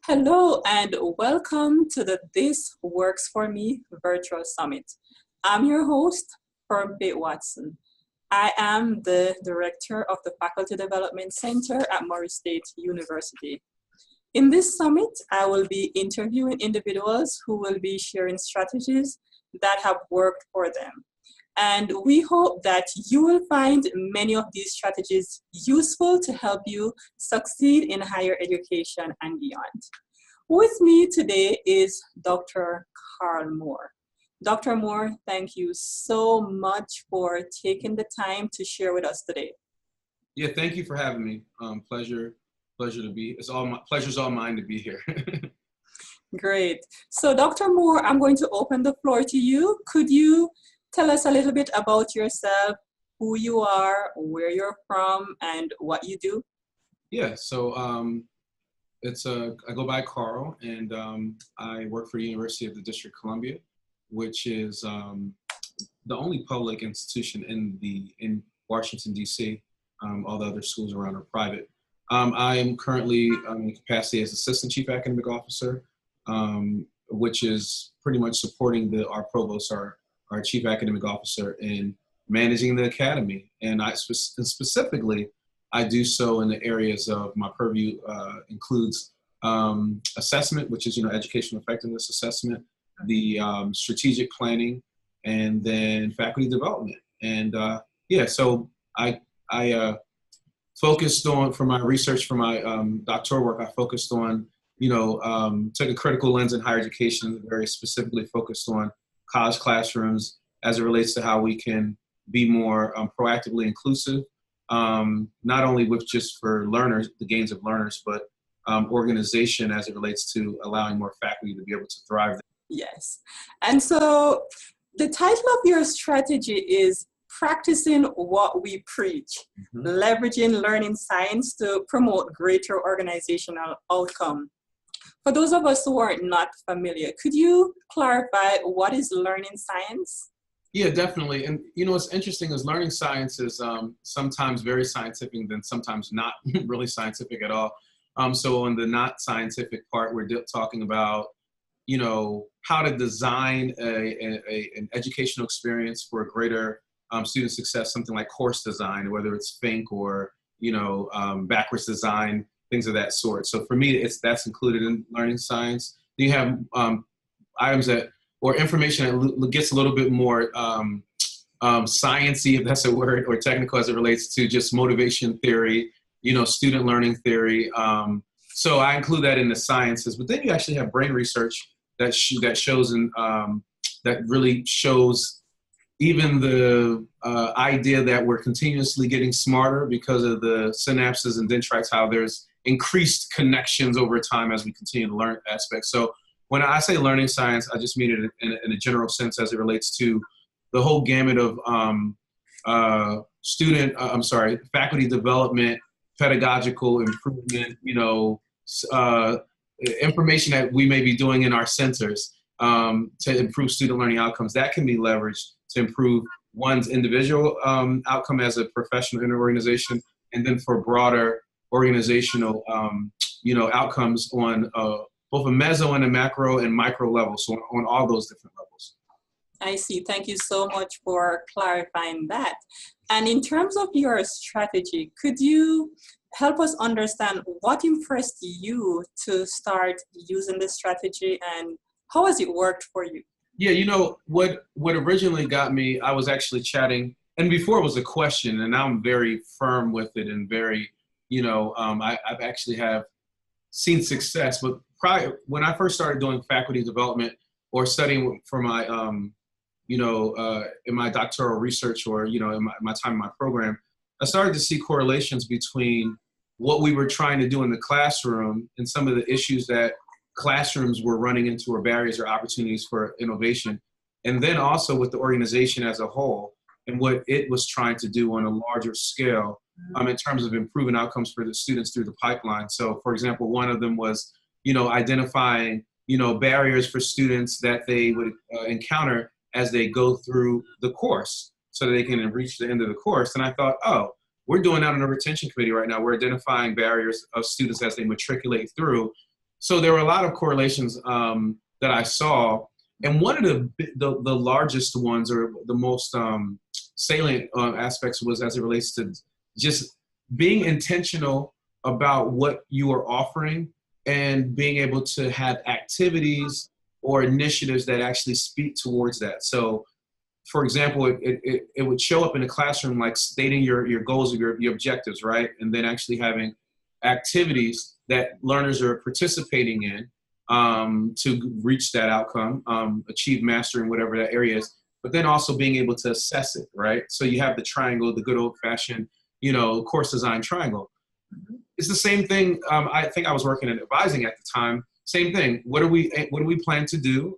Hello and welcome to the This Works For Me Virtual Summit. I'm your host, Pete Watson. I am the Director of the Faculty Development Center at Murray State University. In this summit, I will be interviewing individuals who will be sharing strategies that have worked for them. And we hope that you will find many of these strategies useful to help you succeed in higher education and beyond. With me today is Dr. Karl Moore. Dr. Moore, thank you so much for taking the time to share with us today. Yeah, thank you for having me. Pleasure to be. Pleasure's all mine to be here. Great. So, Dr. Moore, I'm going to open the floor to you. Could you tell us a little bit about yourself, who you are, where you're from, and what you do? Yeah. So I go by Karl, and I work for the University of the District of Columbia, which is the only public institution in Washington, D.C. All the other schools around are private. I am currently in capacity as Assistant Chief Academic Officer, which is pretty much supporting our provost, our Chief Academic Officer, in managing the academy. And specifically, I do so in the areas of my purview includes assessment, which is educational effectiveness assessment, the strategic planning, and then faculty development. And so I focused on, for my research, for my doctoral work, I focused on, took a critical lens in higher education, very specifically focused on college classrooms as it relates to how we can be more proactively inclusive, not only with just for learners, the gains of learners, but organization as it relates to allowing more faculty to be able to thrive. Yes. And so the title of your strategy is Practicing What We Preach, leveraging learning science to promote greater organizational outcome. For those of us who are not familiar, could you clarify what is learning science? Yeah, definitely. And what's interesting is learning science is sometimes very scientific, then sometimes not really scientific at all. So on the not scientific part, we're talking about how to design an educational experience for greater student success, something like course design, whether it's think or backwards design, things of that sort. So for me, that's included in learning science. Then you have items or information that gets a little bit more sciencey, if that's a word, or technical as it relates to just motivation theory, student learning theory. So I include that in the sciences. But then you actually have brain research that shows that really shows even the idea that we're continuously getting smarter because of the synapses and dendrites, how there's increased connections over time as we continue to learn aspects. So when I say learning science, I just mean it in a general sense as it relates to the whole gamut of faculty development, pedagogical improvement, information that we may be doing in our centers to improve student learning outcomes. That can be leveraged to improve one's individual outcome as a professional in an organization, and then for broader organizational, outcomes on both a meso and a macro and micro level, so on all those different levels. I see. Thank you so much for clarifying that. And in terms of your strategy, could you help us understand what impressed you to start using this strategy and how has it worked for you? Yeah, what originally got me, I was actually chatting, and before it was a question, and now I'm very firm with it and very, I've actually have seen success. But when I first started doing faculty development or studying for my, in my doctoral research or, in my time in my program, I started to see correlations between what we were trying to do in the classroom and some of the issues that classrooms were running into or barriers or opportunities for innovation. And then also with the organization as a whole and what it was trying to do on a larger scale in terms of improving outcomes for the students through the pipeline. So for example, one of them was, identifying, barriers for students that they would encounter as they go through the course so that they can reach the end of the course. And I thought, we're doing that on a retention committee right now. We're identifying barriers of students as they matriculate through. So there were a lot of correlations that I saw, and one of the largest ones, or the most salient aspects, was as it relates to just being intentional about what you are offering and being able to have activities or initiatives that actually speak towards that. So, for example, it would show up in the classroom like stating your goals or your objectives, right? And then actually having activities that learners are participating in to reach that outcome, achieve mastery in whatever that area is, but then also being able to assess it, right? So you have the triangle, the good old-fashioned, course design triangle. It's the same thing. I think I was working in advising at the time. Same thing. What do we plan to do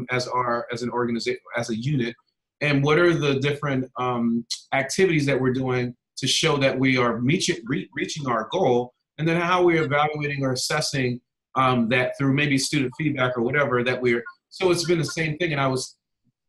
as an organization, as a unit, and what are the different activities that we're doing to show that we are reaching our goal, and then how we're evaluating or assessing that through maybe student feedback or whatever that we're. So it's been the same thing, and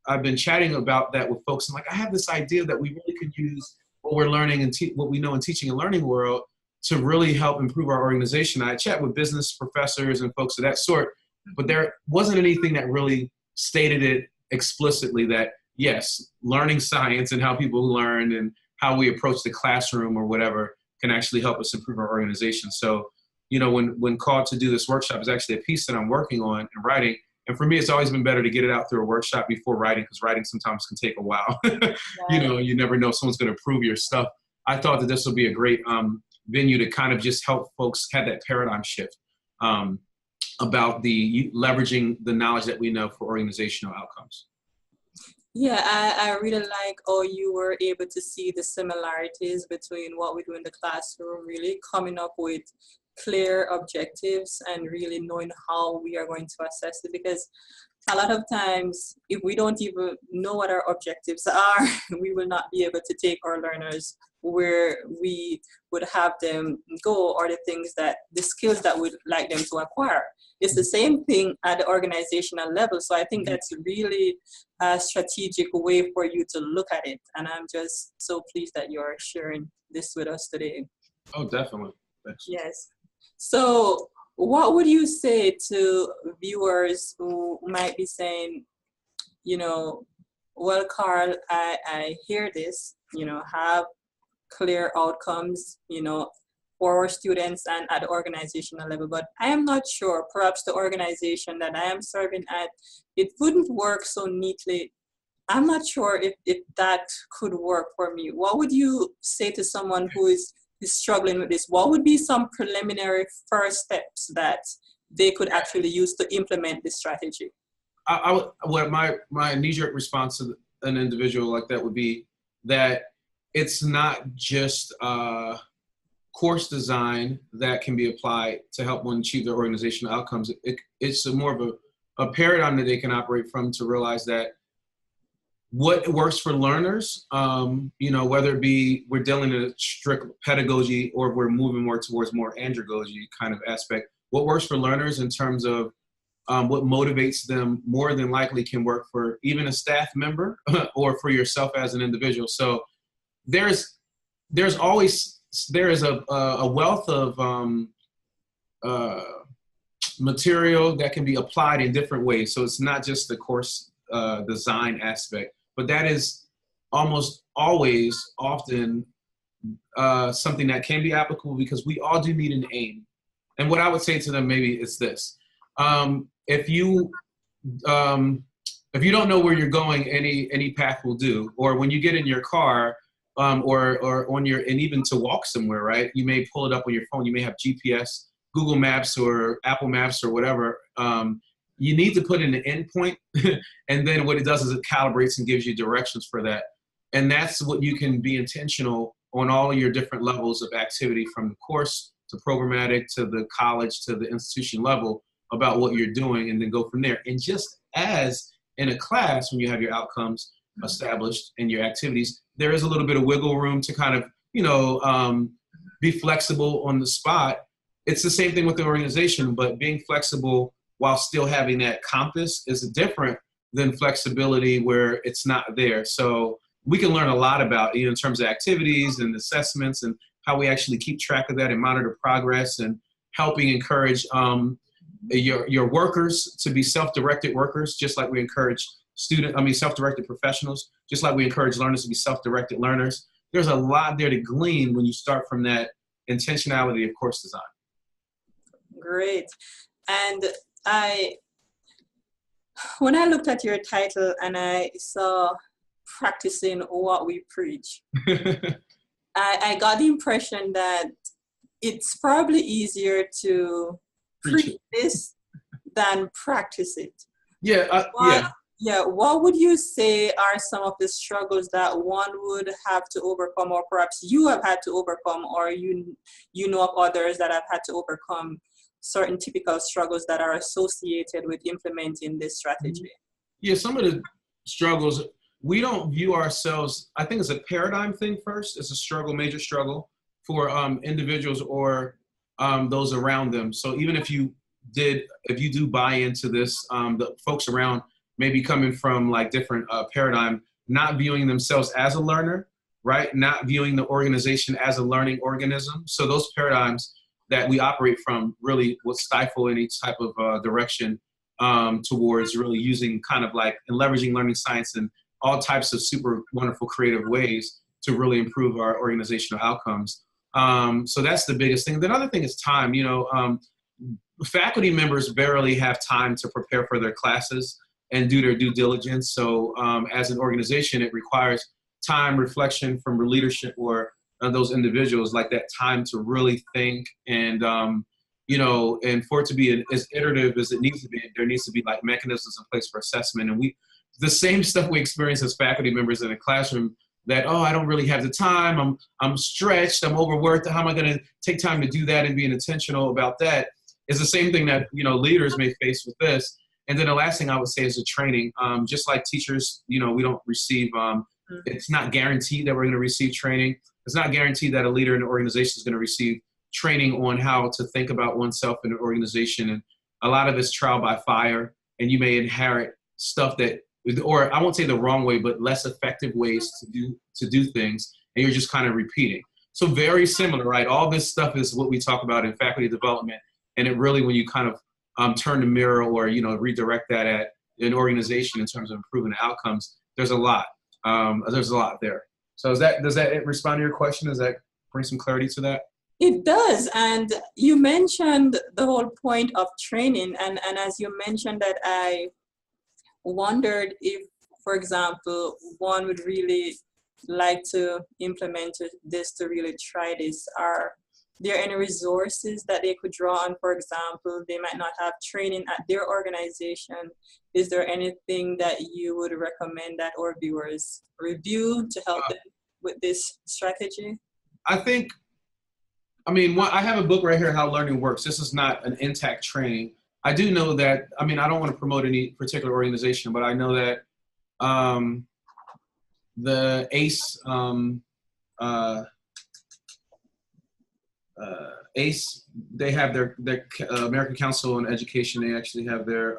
I've been chatting about that with folks. I'm like, I have this idea that we really could use what we're learning and what we know in teaching and learning world to really help improve our organization. I chat with business professors and folks of that sort, but there wasn't anything that really stated it explicitly that, yes, learning science and how people learn and how we approach the classroom or whatever can actually help us improve our organization. So, when called to do this workshop is actually a piece that I'm working on and writing. And for me, it's always been better to get it out through a workshop before writing, because writing sometimes can take a while. You never know if someone's going to approve your stuff. I thought that this would be a great venue to kind of just help folks have that paradigm shift about the leveraging the knowledge that we know for organizational outcomes. Yeah, I really like how you were able to see the similarities between what we do in the classroom, really coming up with clear objectives and really knowing how we are going to assess it, because a lot of times if we don't even know what our objectives are, we will not be able to take our learners where we would have them go, or the skills that we'd like them to acquire. It's the same thing at the organizational level. So I think that's really a strategic way for you to look at it. And I'm just so pleased that you're sharing this with us today. Oh, definitely. Thanks. Yes. So what would you say to viewers who might be saying, well, Karl, I hear this, have clear outcomes, for our students and at the organizational level, but I am not sure, perhaps the organization that I am serving at, it wouldn't work so neatly. I'm not sure if that could work for me. What would you say to someone who is struggling with this? What would be some preliminary first steps that they could actually use to implement this strategy? My knee-jerk response to an individual like that would be that it's not just course design that can be applied to help one achieve their organizational outcomes. It's more of a paradigm that they can operate from to realize that what works for learners, whether it be we're dealing in a strict pedagogy or we're moving more towards more andragogy kind of aspect, what works for learners in terms of what motivates them more than likely can work for even a staff member or for yourself as an individual. So there is a wealth of material that can be applied in different ways. So it's not just the course design aspect, but that is almost always often something that can be applicable, because we all do need an aim. And what I would say to them maybe is this: if you don't know where you're going, any path will do. Or when you get in your car, or on your, and even to walk somewhere, right? You may pull it up on your phone. You may have GPS, Google Maps, or Apple Maps, or whatever. You need to put in an endpoint, and then what it does is it calibrates and gives you directions for that. And that's what you can be intentional on all of your different levels of activity, from the course to programmatic to the college to the institution level, about what you're doing, and then go from there. And just as in a class, when you have your outcomes established and your activities, there is a little bit of wiggle room to kind of, be flexible on the spot. It's the same thing with the organization, but being flexible while still having that compass is different than flexibility where it's not there. So we can learn a lot about, in terms of activities and assessments and how we actually keep track of that and monitor progress, and helping encourage your workers to be self-directed workers, just like we encourage self-directed professionals, just like we encourage learners to be self-directed learners. There's a lot there to glean when you start from that intentionality of course design. Great. And when I looked at your title and I saw practicing what we preach, I got the impression that it's probably easier to preach this than practice it. Yeah, Yeah, what would you say are some of the struggles that one would have to overcome, or perhaps you have had to overcome, or you know of others that have had to overcome certain typical struggles that are associated with implementing this strategy? Yeah, some of the struggles, we don't view ourselves, I think it's a paradigm thing first. It's a struggle, major struggle for individuals or those around them. So even if you do buy into this, the folks around may be coming from like different paradigm, not viewing themselves as a learner, right? Not viewing the organization as a learning organism. So those paradigms that we operate from really will stifle any type of direction towards really using kind of like and leveraging learning science in all types of super wonderful creative ways to really improve our organizational outcomes. So that's the biggest thing. The other thing is time. Faculty members barely have time to prepare for their classes and do their due diligence. So as an organization, it requires time, reflection from the leadership or those individuals, like that time to really think and, and for it to be as iterative as it needs to be, there needs to be like mechanisms in place for assessment. And the same stuff we experience as faculty members in a classroom that, I don't really have the time, I'm stretched, I'm overworked, how am I gonna take time to do that and being intentional about that, is the same thing that, leaders may face with this. And then the last thing I would say is the training. Just like teachers, we don't receive, it's not guaranteed that we're gonna receive training. It's not guaranteed that a leader in an organization is gonna receive training on how to think about oneself in an organization. And a lot of it's trial by fire, and you may inherit stuff that, or I won't say the wrong way, but less effective ways to do things, and you're just kind of repeating. So very similar, right? All this stuff is what we talk about in faculty development, and it really, when you kind of turn the mirror or redirect that at an organization in terms of improving the outcomes, there's a lot. There's a lot there. So does that respond to your question? Does that bring some clarity to that? It does. And you mentioned the whole point of training, and as you mentioned that, I wondered if, for example, one would really like to implement this, to really try this. Are there any resources that they could draw on? For example, they might not have training at their organization. Is there anything that you would recommend that our viewers review to help them with this strategy? I have a book right here, How Learning Works. This is not an intact training. I do know that, I don't want to promote any particular organization, but I know that the ACE, ACE, they have their American Council on Education. They actually have their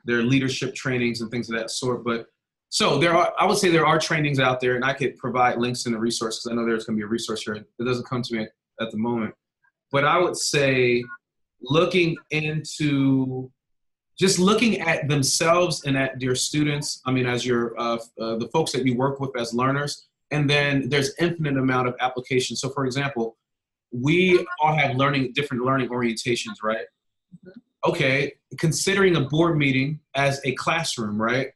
leadership trainings and things of that sort. But so I would say there are trainings out there, and I could provide links in the resource because I know there's going to be a resource here. It doesn't come to me at the moment. But I would say looking at themselves and at your students, as your the folks that you work with as learners, and then there's infinite amount of applications. So for example, we all have different learning orientations, right? Okay, considering a board meeting as a classroom, right?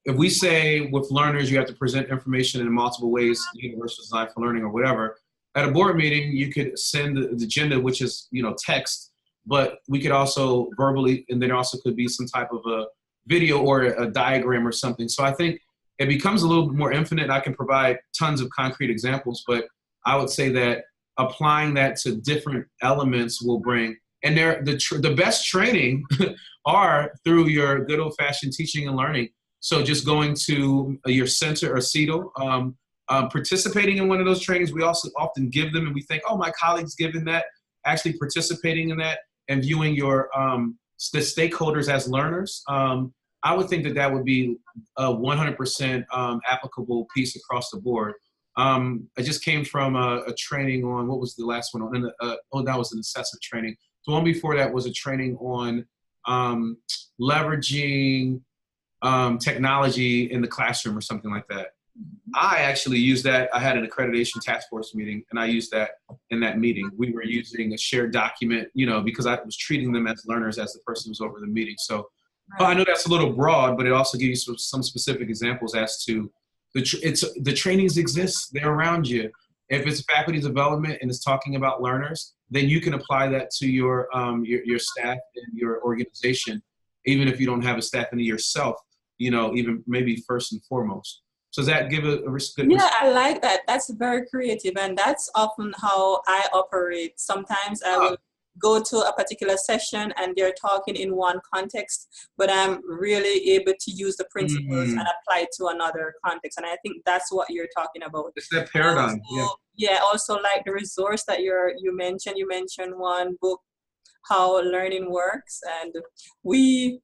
If we say with learners, you have to present information in multiple ways, universal design for learning or whatever, at a board meeting, you could send the agenda, which is, text, but we could also verbally, and there also could be some type of a video or a diagram or something. So I think it becomes a little bit more infinite. I can provide tons of concrete examples, but I would say that applying that to different elements will bring, and the best training are through your good old fashioned teaching and learning. So just going to your center or CETL, participating in one of those trainings, we also often give them, and we think, my colleague's given that, actually participating in that and viewing your the stakeholders as learners. I would think that would be a 100% applicable piece across the board. I just came from a training on, what was the last one? That was an assessment training The one before that was a training on leveraging technology in the classroom or something like that. I actually used that. I had an accreditation task force meeting, and I used that in that meeting. We were using a shared document, you know, because I was treating them as learners as the person who was over the meeting. So I know that's a little broad, but it also gives you some specific examples as to the trainings exist. They're around you. If it's faculty development and it's talking about learners, then you can apply that to your staff and your organization, even if you don't have a staff in it yourself, you know, even maybe first and foremost. So does that give a good? Yeah, I like that. That's very creative, and that's often how I operate. Sometimes I will go to a particular session and they're talking in one context, but I'm really able to use the principles and apply it to another context. And I think that's what you're talking about. It's that paradigm. Also, yeah. Also, like the resource that you mentioned. You mentioned one book, How Learning Works, and we.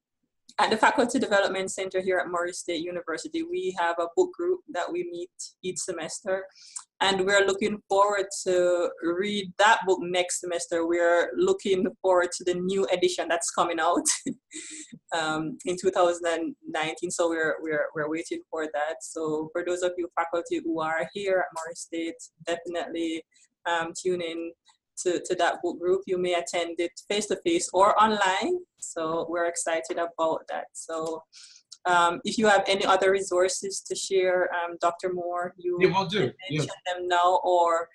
At the Faculty Development Center here at Murray State University, we have a book group that we meet each semester, and we're looking forward to read that book next semester. We're looking forward to the new edition that's coming out in 2019. So we're waiting for that. So for those of you faculty who are here at Murray State, definitely tune in to that book group. You may attend it face-to-face or online. So we're excited about that. So if you have any other resources to share, Dr. Moore, you will do. Mention them now, or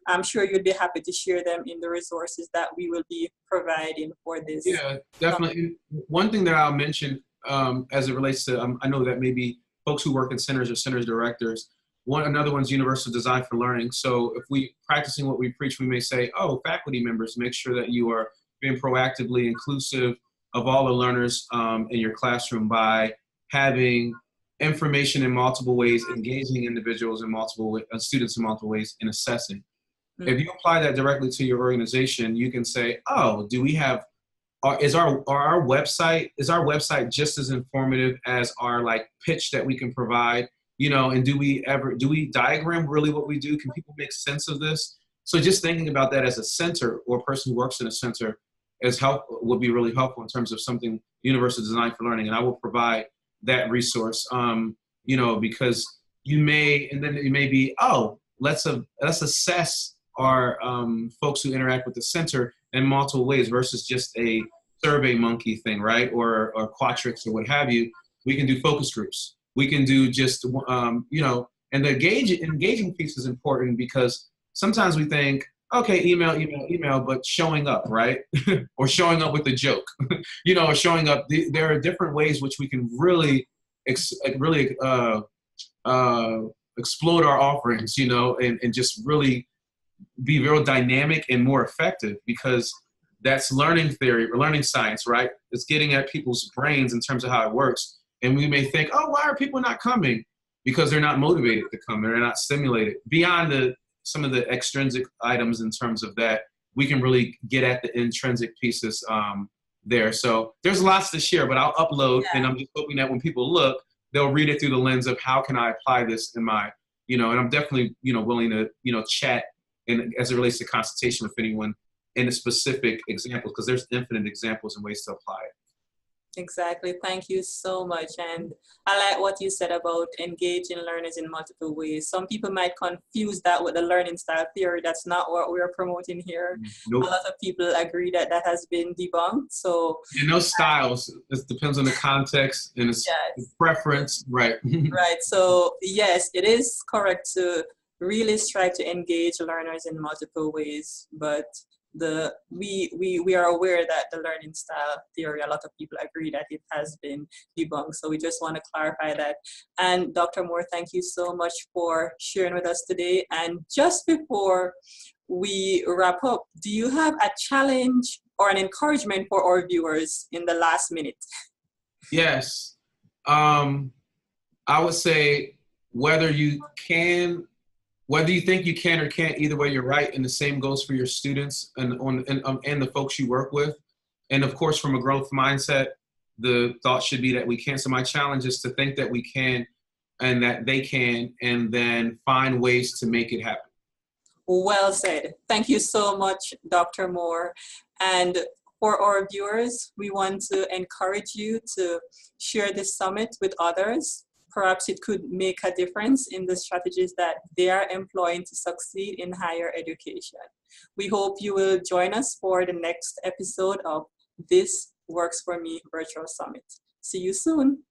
I'm sure you'd be happy to share them in the resources that we will be providing for this. Yeah, definitely. One thing that I'll mention as it relates to, I know that maybe folks who work in centers or centers directors, another one's universal design for learning. So if we practicing what we preach, we may say, oh, faculty members, make sure that you are being proactively inclusive of all the learners in your classroom by having information in multiple ways, engaging individuals in multiple ways, students in multiple ways, and assessing. If you apply that directly to your organization, you can say, oh, do we have, is our website just as informative as our like pitch that we can provide? You know, and do we diagram really what we do? Can people make sense of this? So just thinking about that as a center or a person who works in a center would be really helpful in terms of something universal design for learning. And I will provide that resource, you know, because you may be, oh, let's assess our folks who interact with the center in multiple ways versus just a Survey Monkey thing, right? Or Quatrix or what have you. We can do focus groups. We can do just, you know, and the engaging piece is important because sometimes we think, okay, email, but showing up, right? Or showing up with a joke, you know, or showing up. There are different ways which we can really explode our offerings, you know, and just really be real dynamic and more effective because that's learning theory or learning science, right? It's getting at people's brains in terms of how it works. And we may think, oh, why are people not coming? Because they're not motivated to come. They're not stimulated. Beyond some of the extrinsic items in terms of that, we can really get at the intrinsic pieces there. So there's lots to share, but I'll upload. And I'm just hoping that when people look, they'll read it through the lens of how can I apply this in my, you know, and I'm definitely, you know, willing to, you know, chat and as it relates to consultation with anyone in a specific example, because there's infinite examples and ways to apply it. Exactly. Thank you so much. And I like what you said about engaging learners in multiple ways. Some people might confuse that with the learning style theory. That's not what we're promoting here. Nope. A lot of people agree that that has been debunked. So no styles. It depends on the context and its preference. Right. Right. So yes, it is correct to really strive to engage learners in multiple ways, but we are aware that the learning style theory, a lot of people agree that it has been debunked. So we just want to clarify that. And Dr. Moore, thank you so much for sharing with us today. And just before we wrap up, do you have a challenge or an encouragement for our viewers in the last minute? Yes. I would say whether you think you can or can't, either way, you're right. And the same goes for your students and the folks you work with. And of course, from a growth mindset, the thought should be that we can. So my challenge is to think that we can and that they can, and then find ways to make it happen. Well said. Thank you so much, Dr. Moore. And for our viewers, we want to encourage you to share this summit with others. Perhaps it could make a difference in the strategies that they are employing to succeed in higher education. We hope you will join us for the next episode of This Works for Me Virtual Summit. See you soon.